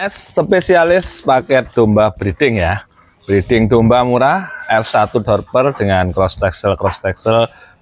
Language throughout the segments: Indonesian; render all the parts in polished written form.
Spesialis paket domba breeding ya. Breeding domba murah, F1 Dorper dengan cross texel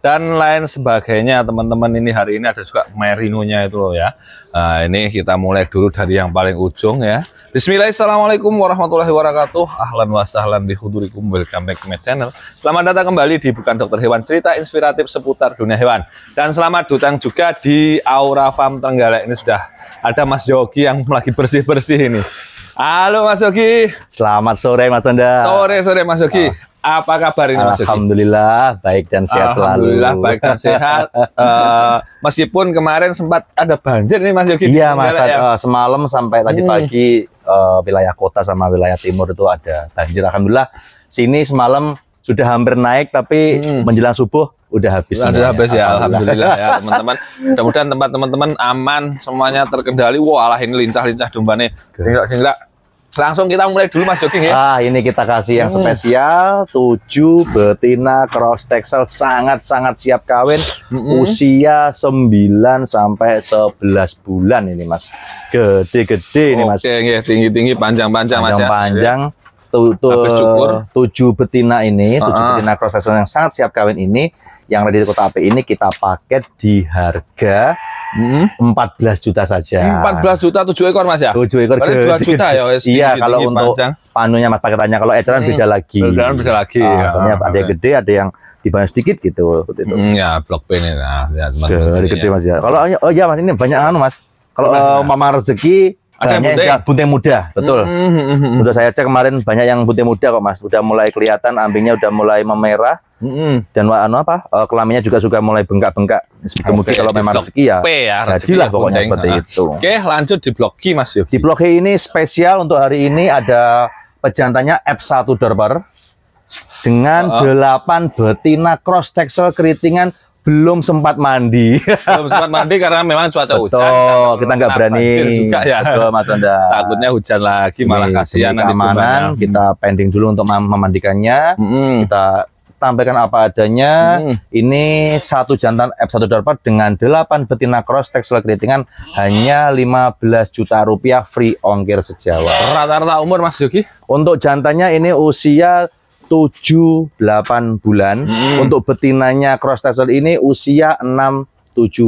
dan lain sebagainya. Teman-teman, ini hari ini ada juga merinonya itu loh ya. Nah, ini kita mulai dulu dari yang paling ujung ya. Bismillahirrahmanirrahim. Assalamualaikum warahmatullahi wabarakatuh. Ahlan wa sahlan bihudurikum, welcome back to my channel. Selamat datang kembali di Bukan Dokter Hewan, cerita inspiratif seputar dunia hewan. Dan selamat datang juga di Aura Farm Trenggalek. Ini sudah ada Mas Yogi yang lagi bersih-bersih ini. Halo Mas Yogi. Selamat sore Mas Tonda. Sore Mas Yogi. Apa kabar ini Mas Yogi? Alhamdulillah baik dan sehat selalu. Alhamdulillah baik dan sehat. Meskipun kemarin sempat ada banjir nih Mas Yogi. Iya Mas, ya? Semalam sampai tadi pagi wilayah kota sama wilayah timur itu ada banjir. Alhamdulillah sini semalam sudah hampir naik, tapi menjelang subuh udah habis. Sudah habis ya, alhamdulillah ya teman-teman. Mudah-mudahan tempat teman-teman aman, semuanya terkendali. Wah, lah ini lincah-lincah dombanya. Langsung kita mulai dulu Mas Yogi ya. Ini kita kasih yang spesial, 7 betina cross texel sangat-sangat siap kawin. Usia 9 sampai 11 bulan ini Mas. Gede-gede ini Mas. Oke, tinggi-tinggi, panjang-panjang Mas ya. Panjang. Habis cukur 7 betina ini, 7 betina cross texel yang sangat siap kawin ini, yang ada di Kota Api ini kita paket di harga 14 juta saja. 14 juta 7 ekor Mas ya? 7 ekor. Berarti 2 juta ya? Iya, kalau untuk panjang. Panunya Mas paketannya, kalau eceran beda lagi. Beda lagi. Soalnya ada yang gede, ada yang dibanyak sedikit gitu. Ya, blok P ini. Nah, ya, gede Mas ya. Kalau Mas ini banyak Mas. Kalau Mama Rezeki banyak yang bunting muda, betul. Udah saya cek kemarin banyak yang bunting muda kok Mas. Udah mulai kelihatan ambingnya udah mulai memerah. Dan kelaminnya juga sudah mulai bengkak-bengkak. Mungkin kalau memang rezeki ya, jadilah pokoknya seperti itu. Oke, lanjut di blok G Mas Yogi. Di blok G ini spesial untuk hari ini ada pejantannya F1 Dorper dengan 8 betina cross texel keritingan. Belum sempat mandi. Belum sempat mandi karena memang cuaca hujan. Betul, kita nggak berani juga ya. Betul, Mas Tonda. Takutnya hujan lagi, malah kasihan nanti keamanan. Kita pending dulu untuk memandikannya. Kita tampilkan apa adanya. Ini satu jantan F1 Dorper dengan 8 betina cross texel keritingan hanya 15 juta rupiah, free ongkir sejauh. Rata-rata umur Mas Yogi? Untuk jantannya ini usia 7-8 bulan. Untuk betinanya cross texel ini usia 6-7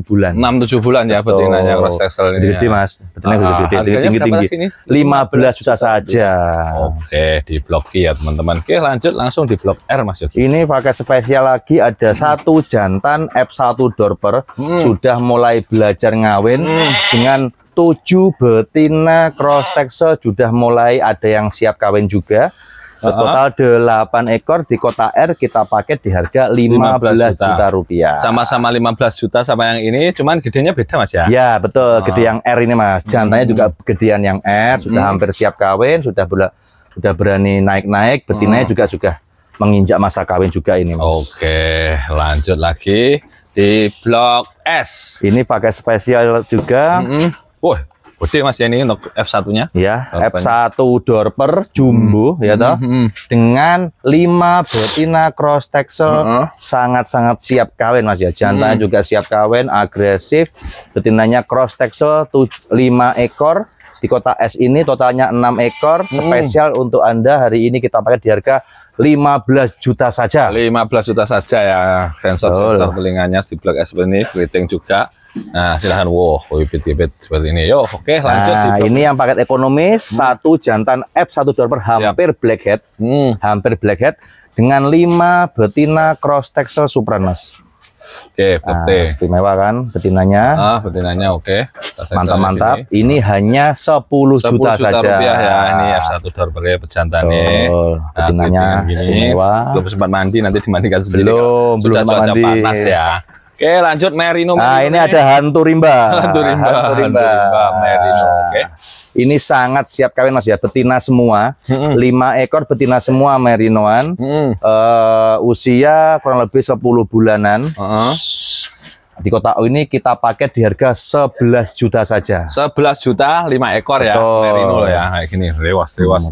bulan. 6-7 bulan ya. Betul. Betinanya cross texel ini. Gede Mas. Betinanya tinggi-tinggi. 15 juta saja. Oke, di blok G ya teman-teman. Oke, lanjut langsung di blok R Mas Yogi. Ini pakai spesial lagi, ada satu jantan F1 Dorper sudah mulai belajar ngawin dengan 7 betina cross texel, sudah mulai ada yang siap kawin juga. Total 8 ekor di Kota R kita pakai di harga 15 juta rupiah. Sama-sama 15 juta sama yang ini, cuman gedenya beda Mas ya? Ya betul, gede yang R ini Mas. Jantannya juga gedean yang R, sudah hampir siap kawin, sudah berani naik-naik. Betinanya juga sudah menginjak masa kawin juga ini Mas. Oke, lanjut lagi di blok S. Ini pakai spesial juga. Gede Mas ya ini untuk F1-nya. Ya, F1 Dorper jumbo ya toh. Dengan 5 betina cross texel sangat-sangat siap kawin Mas ya. Jantannya juga siap kawin, agresif. Betinanya cross texel 5 ekor. Di Kota S ini totalnya 6 ekor. Spesial untuk Anda hari ini kita pakai di harga 15 juta saja. 15 juta saja ya. Sensor telinganya di blok S ini, keriting juga. Nah, silahkan. Bibit-bibit seperti ini. Yo, oke, lanjut. Nah, ini yang paket ekonomis, satu jantan F1 Dorper hampir blackhead. Hampir blackhead dengan 5 betina cross texel supran Mas. Oke, putih. Istimewa kan betinanya. Betinanya oke. Mantap-mantap. Ini hanya 10 juta saja. Rupiah ya. Ini F1 Dorper ya pejantan nih. Betinanya istimewa. Belum sempat mandi, nanti dimandikan sendiri. Belum cuaca panas ya. Oke, lanjut merino. Nah, ini ada hantu rimba. Hantu rimba merino. Oke. Ini sangat siap kawin Mas ya, betina semua. 5 ekor betina semua merinoan. Usia kurang lebih 10 bulanan. Di Kota U ini kita pakai di harga 11 juta saja. 11 juta 5 ekor ya. Betul. Merino loh ya. Kayak gini, rewas. Rewas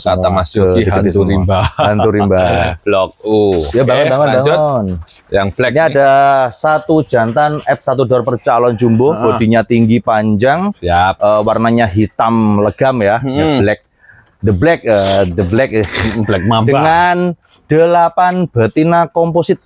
Kata semua. Mas Yogi hantu rimba. Hantu rimba. Blok U. Ya bangun. Yang black Ini ada satu jantan F1 Dorper calon jumbo, bodinya tinggi panjang, siap. warnanya hitam legam ya, ya black. The black Black mamba. dengan 8 betina komposit.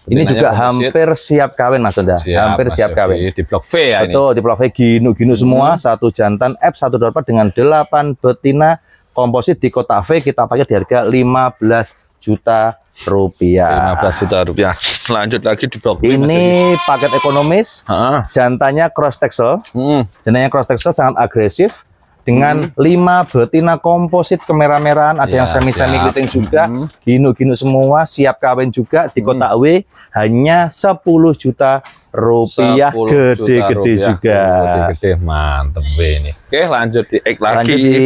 Ini juga hampir siap kawin Mas Donda. Hampir Mas siap Yogi. kawin. Di blok V ya. Betul, di Pulau V ginu semua. Satu jantan F1 Dorper dengan 8 betina komposit di Kota V kita pakai di harga 15 juta rupiah. 15 juta rupiah. Lanjut lagi di blok B. Ini paket ekonomis. Jantannya cross texel. Jantannya cross texel sangat agresif. Dengan 5 betina komposit kemerah-merahan, ada yang semi-semi keriting juga, ginu semua, siap kawin juga di Kota W, hanya 10 juta rupiah, gede-gede juga. Gede-gede, mantep ini. Oke, lanjut di X lagi. Lanjut di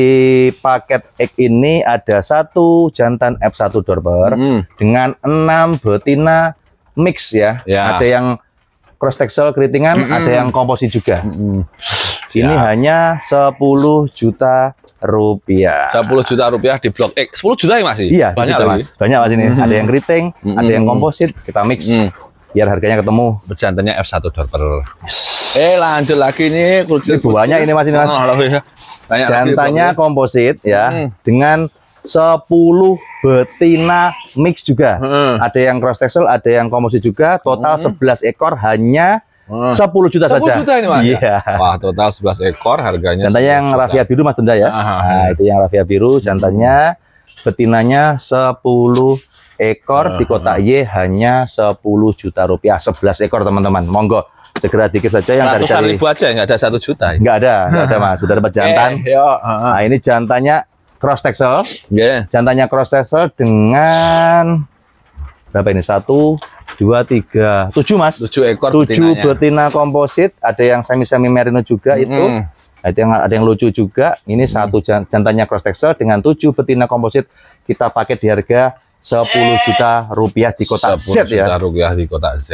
paket X ini ada satu jantan F1 Dorper dengan 6 betina mix ya. Ada yang cross texel keritingan, ada yang komposit juga. Ini hanya 10 juta rupiah. 10 juta rupiah di blok X. 10 juta ya Mas? Iya, banyak lagi. Mas. Banyak Mas ini. Ada yang keriting, ada yang komposit, kita mix. Biar harganya ketemu. Berjantannya F1 Dorper. Lanjut lagi nih. Ini banyak ini Mas ini Mas. Banyak jantannya komposit ya, dengan 10 betina mix juga. Ada yang cross texel, ada yang komposit juga. Total 11 ekor hanya 10 juta 10 saja. 10 juta ini Mas? Iya. Wah, total 11 ekor harganya. Jantannya yang raffia biru Mas Donda ya. Nah, itu yang raffia biru. Jantannya betinanya 10 ekor di Kota Y hanya 10 juta rupiah. 11 ekor teman-teman. Monggo segera dikit saja yang ratusan cari. ribu aja, nggak ada 1 juta. Nggak ada Mas. Sudah dapat jantan. Nah, ini jantannya cross texel. Jantannya cross texel dengan berapa ini? 1, 2, 3, 7 Mas. 7 ekor 7 betina komposit, ada yang semi merino juga itu. Ada yang lucu juga. Ini satu jantannya cross texel dengan 7 betina komposit kita pakai di harga 10 juta rupiah di Kota Z ya. 10 juta rupiah di Kota Z.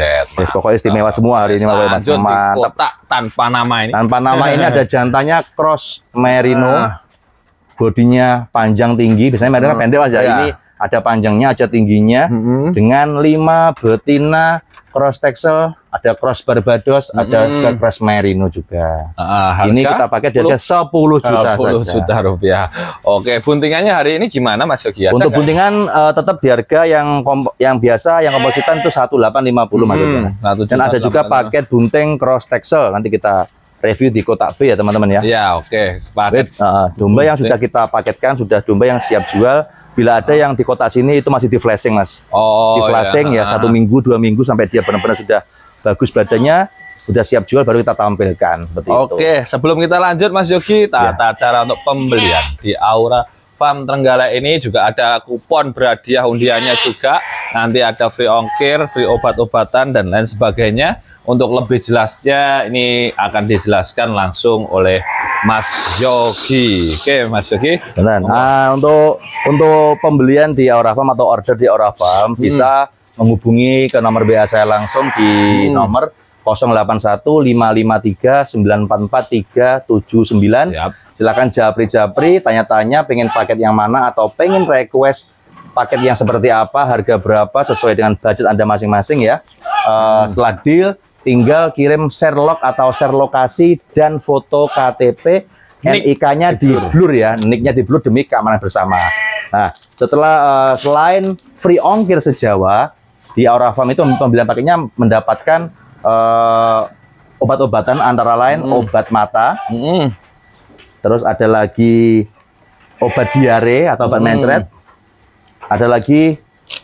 Pokoknya istimewa semua hari ini Mas. Lanjut di Kota tanpa nama ini. Tanpa nama ini ada jantannya cross merino. Bodinya panjang tinggi, biasanya merino pendek aja. Ini ada panjangnya, ada tingginya, dengan 5 betina cross texel, ada cross Barbados, ada juga cross merino juga. Ini kita pakai di harga 10 juta 10 saja. juta rupiah. Oke, buntingannya hari ini gimana Mas Yogi? Untuk buntingan tetap di harga yang biasa, yang kompositan itu 1850 Mas Yogi. Dan ada juga paket bunting cross texel, nanti kita review di Kota B ya teman-teman ya. Ya oke. Paket domba yang sudah kita paketkan, sudah domba yang siap jual. Bila ada yang di kota sini itu masih di flashing Mas. Di flashing ya 1 minggu 2 minggu sampai dia benar-benar sudah bagus badannya, sudah siap jual baru kita tampilkan. Oke, sebelum kita lanjut Mas Yogi, tata cara untuk pembelian di Aura Farm Trenggalek ini juga ada kupon berhadiah undiannya juga. Nanti ada free ongkir, free obat-obatan dan lain sebagainya. Untuk lebih jelasnya ini akan dijelaskan langsung oleh Mas Yogi. Oke, Mas Yogi. Benar. Nah, untuk pembelian di Aura Farm atau order di Aura Farm bisa menghubungi ke nomor BA saya langsung di nomor 0881553944 379. Silakan japri-japri, tanya-tanya pengen paket yang mana atau pengen request paket yang seperti apa, harga berapa sesuai dengan budget Anda masing-masing ya. Setelah deal tinggal kirim share log atau share lokasi dan foto KTP, NIK-nya di blur ya, nick-nya di blur demi keamanan bersama. Nah, setelah selain free ongkir se-Jawa, di Aura Farm itu pembelian paketnya mendapatkan obat-obatan antara lain obat mata, terus ada lagi obat diare atau obat mencret, ada lagi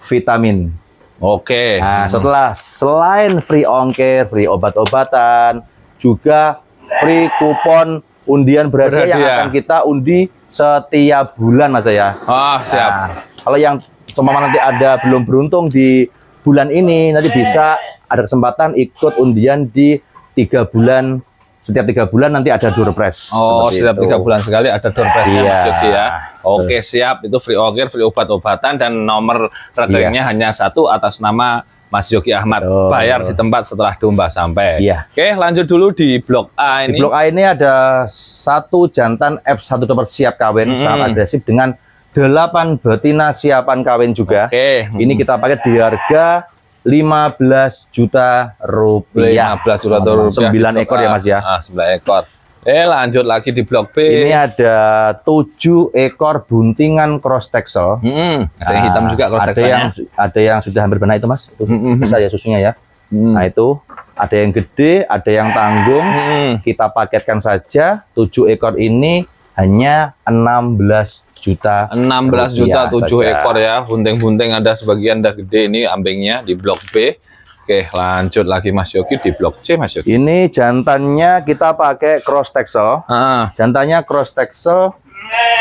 vitamin. Oke. Nah, selain free ongkir, free obat-obatan, juga free kupon undian berhadiah yang akan kita undi setiap bulan Mas ya. Siap. Nah, kalau yang seumpama nanti ada belum beruntung di bulan ini, nanti bisa ada kesempatan ikut undian di 3 bulan. Setiap 3 bulan nanti ada door prize. Setiap 3 bulan sekali ada door prize-nya Mas Yogi ya. Oke, siap. Itu free ongkir, free obat-obatan dan nomor rekeningnya hanya 1 atas nama Mas Yogi Ahmad. Betul. Bayar di tempat setelah domba sampai. Iya. Oke, lanjut dulu di blok A Di ini. blok A ini ada satu jantan F1 dorper siap kawin, sangat agresif dengan 8 betina siapan kawin juga. Oke. Ini kita pakai di harga 15 juta rupiah. 15 juta rupiah. 9 ekor ya Mas ya. 9 ekor. Lanjut lagi di blok B. Ini ada 7 ekor buntingan cross texel. Ada yang hitam juga cross texelnya. Ada yang sudah hampir benar itu Mas. Itu besar ya susunya ya. Nah itu ada yang gede, ada yang tanggung. Kita paketkan saja 7 ekor ini hanya 16 juta. 16 juta 7 saja. ekor ya. Bunting-bunting ada sebagian udah gede ini ambingnya di blok B. Oke, lanjut lagi Mas Yogi di blok C Mas Yogi. Ini jantannya kita pakai cross texel. Jantannya cross texel.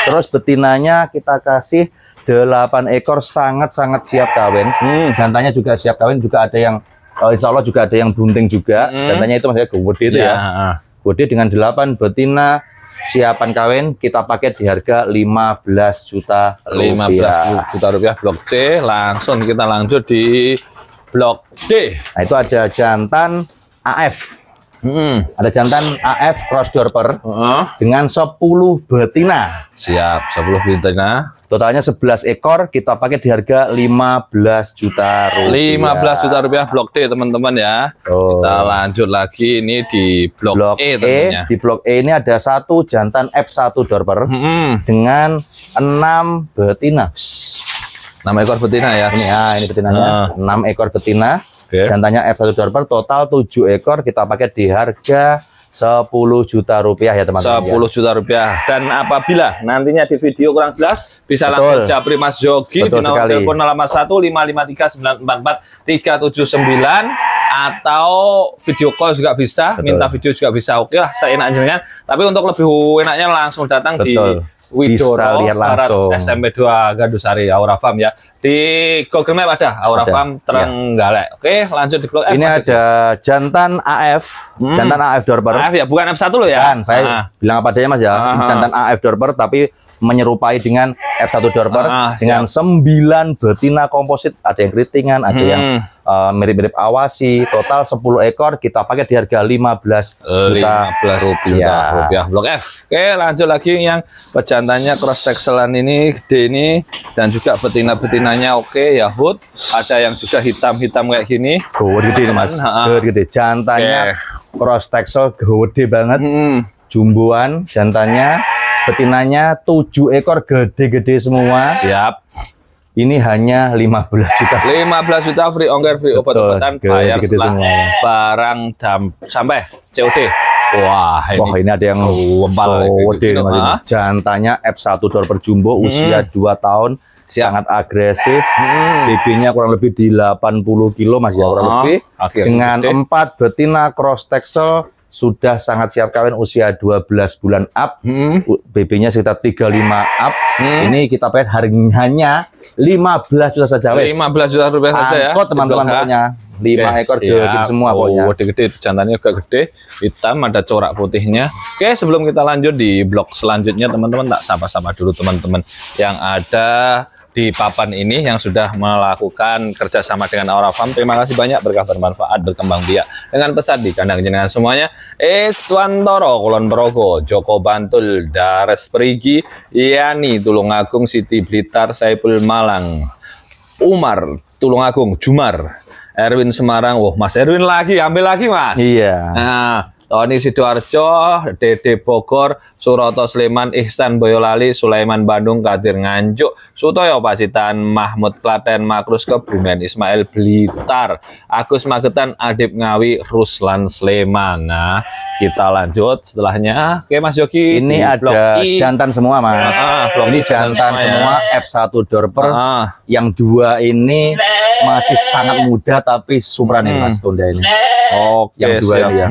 Terus betinanya kita kasih 8 ekor sangat-sangat siap kawin. Jantannya juga siap kawin, juga ada yang insya Allah juga ada yang bunting juga. Jantannya itu maksudnya gede itu ya. Gede dengan 8 betina siapan kawin, kita pakai di harga 15 juta rupiah. 15 juta rupiah blok C. Langsung kita lanjut di blok D. Nah itu ada jantan AF. Ada jantan AF cross dorper dengan 10 betina. Siap, 10 betina. Totalnya 11 ekor, kita pakai di harga 15 juta rupiah. 15 juta rupiah blok D teman-teman ya. Kita lanjut lagi ini di blok E tentunya. Di blok E ini ada satu jantan F1 dorper dengan 6 betina. 6 ekor betina ya. Ini betinanya. 6 ekor betina. Okay. Jantannya F1 dorper, total 7 ekor, kita pakai di harga 10 juta rupiah ya teman-teman. 10 juta rupiah. Dan apabila nantinya di video kurang jelas, bisa langsung japri Mas Yogi di nomor telepon 081555394 379 atau video call juga bisa, minta video juga bisa. Oke lah, saya enak jenengan. Tapi untuk lebih enaknya langsung datang di Widoro Barat SMP 2 Gandusari Aura Farm ya. Di Google Map ada Aura Farm Trenggalek. Oke, lanjut di blok F. Ini ada jantan AF, jantan AF dorper. AF ya, bukan F1 loh ya. Kan, saya bilang apa adanya Mas ya. Jantan AF dorper tapi menyerupai dengan F1 dorper dengan 9 betina komposit, ada yang keritingan, ada yang mirip-mirip awasi. Total 10 ekor, kita pakai di harga 15 juta rupiah. Blok F. Oke, lanjut lagi yang pejantannya cross texelan ini gede ini dan juga betina-betinanya oke ya hood. Ada yang juga hitam-hitam kayak gini. Gede nih Mas. Gede. Jantannya cross texel gede banget. Jumboan jantannya. Betinanya 7 ekor gede-gede semua. Siap. Ini hanya 15 juta. 15 juta free ongkir, free obat-obatan, bayar setelah barang sampai COD. Wah, ini ada yang gede. Jantannya F1 dorper jumbo, usia 2 tahun. Sangat agresif. BB-nya kurang lebih di 80 kilo Mas ya, kurang lebih. Dengan 4 betina cross texel. Sudah sangat siap kawin, usia 12 bulan up. BB-nya sekitar 35 up. Ini kita pakai hanya 15 juta saja. 15 juta rupiah saja ya. Teman-teman pokoknya 5 ekor gede semua pokoknya. Gede-gede, jantannya juga gede, hitam, ada corak putihnya. Oke, sebelum kita lanjut di blok selanjutnya teman-teman, tak sapa-sapa dulu teman-teman yang ada di papan ini yang sudah melakukan kerjasama dengan Aura Farm. Terima kasih banyak, berkah bermanfaat, berkembang biak dengan pesan di kandang jenengan semuanya. Iswantoro Kulon Progo, Joko Bantul, Dares Perigi, Yani Tulungagung, Siti Blitar, Saipul Malang, Umar Tulungagung, Jumar, Erwin Semarang. Mas Erwin lagi, ambil lagi Mas. Iya. Nah, Tony Sidoarjo, Dede Bogor, Suroto Sleman, Ihsan Boyolali, Sulaiman Bandung, Kadir Nganjuk, Sutoyo Pacitan, Mahmud Klaten, Makrus Kebumen, Ismail Blitar, Agus Magetan, Adip Ngawi, Ruslan Sleman. Nah, kita lanjut setelahnya. Oke Mas Yogi, ini ada jantan semua Mas. Ini jantan semua F1 dorper. Yang 2 ini masih sangat muda tapi sumran ini Mas Tunda ini. Oke, yang 2 ini ya.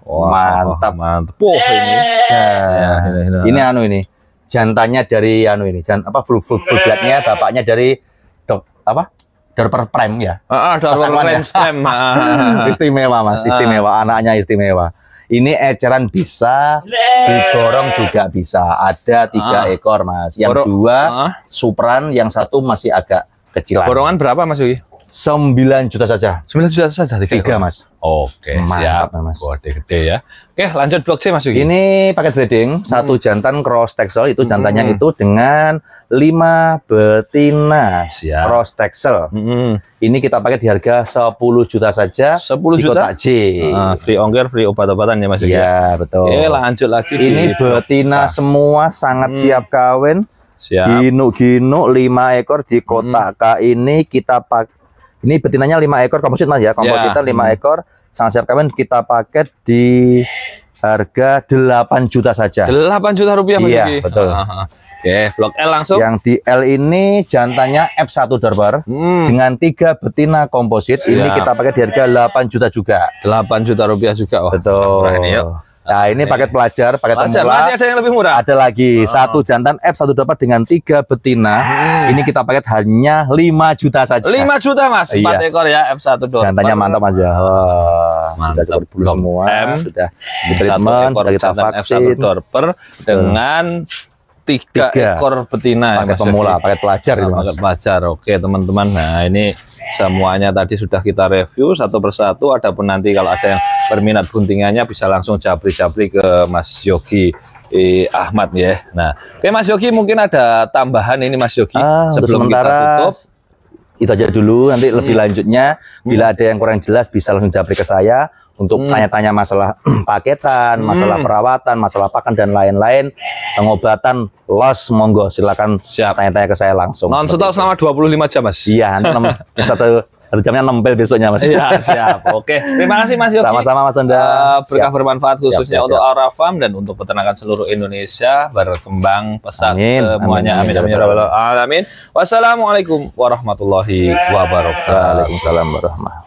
Mantap. Ini. Ini ini. Jantannya dari full bloodnya, bapaknya dari dorper prime ya. Dorper prime. Istimewa Mas, istimewa, anaknya istimewa. Ini eceran bisa, didorong juga bisa. Ada 3 ekor Mas. Yang 2 supran, yang 1 masih agak kecilan. Borongan berapa Mas Yogi? 9 juta saja. 9 juta saja 3 Mas. Oke, Mantap, siap. Mas. Gede ya. Oke, lanjut blok C Mas Yogi. Ini paket breeding, satu jantan cross texel, itu jantannya itu dengan 5 betina Siap. cross texel. Ini kita pakai di harga 10 juta saja. 10 di juta? kotak J. Free ongkir, free obat-obatan ya Mas Yogi. Iya, betul. Oke, lanjut lagi. Ini betina semua sangat siap kawin. Siap. Ginuk-ginuk 5 ekor di kotak K ini kita pakai. Ini betinanya 5 ekor komposit Mas ya. Kompositnya 5 ekor sangat siap kawin, kita paket di harga 8 juta saja. 8 juta rupiah Mas Iya, Yogi. betul. Oke, blok L langsung. Yang di L ini jantannya F1 Dorper dengan 3 betina komposit. Ini kita pakai di harga 8 juta juga. 8 juta rupiah juga. Wah, Betul. murah ini, yuk. Nah, ini paket pelajar, paket Masih pemula. ada yang lebih murah. Ada lagi satu jantan F1 Dorper dengan 3 betina. Ini kita paket hanya 5 juta saja. 5 juta Mas, 4 Iya. ekor ya F1 Dorper. Jantannya mantap Mas ya. Wah, Mantap. sudah berbulu semua, M. sudah di 1 treatment, ekor sudah kita jantan vaksin. F1 Dorper dengan 3 ekor betina. Paket Mas pemula, Yogi. paket pelajar ini Mas. Paket pelajar. Oke teman-teman, nah ini semuanya tadi sudah kita review satu persatu. Adapun nanti kalau ada yang berminat buntingannya bisa langsung japri-japri ke Mas Yogi Ahmad ya. Nah, oke Mas Yogi, mungkin ada tambahan ini Mas Yogi Untuk sebelum kita sementara tutup. itu aja dulu, nanti lebih lanjutnya bila ada yang kurang jelas bisa langsung japri ke saya untuk tanya-tanya masalah paketan, masalah perawatan, masalah pakan dan lain-lain, pengobatan, los, monggo silakan Siap. tanya-tanya ke saya langsung. Non-stop selama 25 jam Mas. Iya, nanti satu jamnya nempel besoknya Mas. Iya, siap. Oke, terima kasih Mas Yogi. Sama-sama Mas Tonda. Berkah Siap. bermanfaat khususnya Siap. untuk Aura Farm dan untuk peternakan seluruh Indonesia, berkembang pesat Amin. semuanya. Amin amin ya rabbal alamin. Wassalamualaikum warahmatullahi wabarakatuh. Waalaikumsalam warahmatullahi wabarakatuh.